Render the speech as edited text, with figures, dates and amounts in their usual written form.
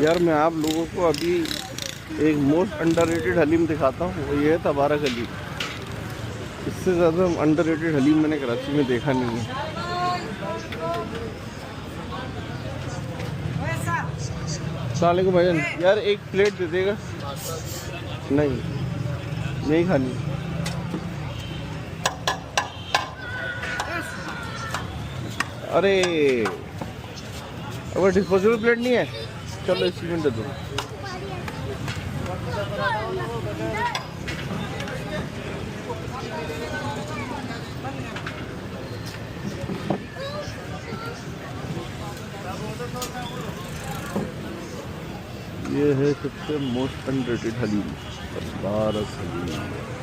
यार मैं आप लोगों को अभी एक मोस्ट अंडररेटेड हलीम दिखाता हूँ, वो ये है तबारक हलीम। इससे ज़्यादा अंडररेटेड हलीम मैंने कराची में देखा नहीं है। अस्सलाम वालेकुम भाईजान, यार एक प्लेट दे देगा? नहीं, नहीं खानी। अरे अगर डिस्पोजेबल प्लेट नहीं है, चलो इसी में दे दो। ये है सबसे मोस्ट अंडररेटेड हलीम, तबारक हलीम।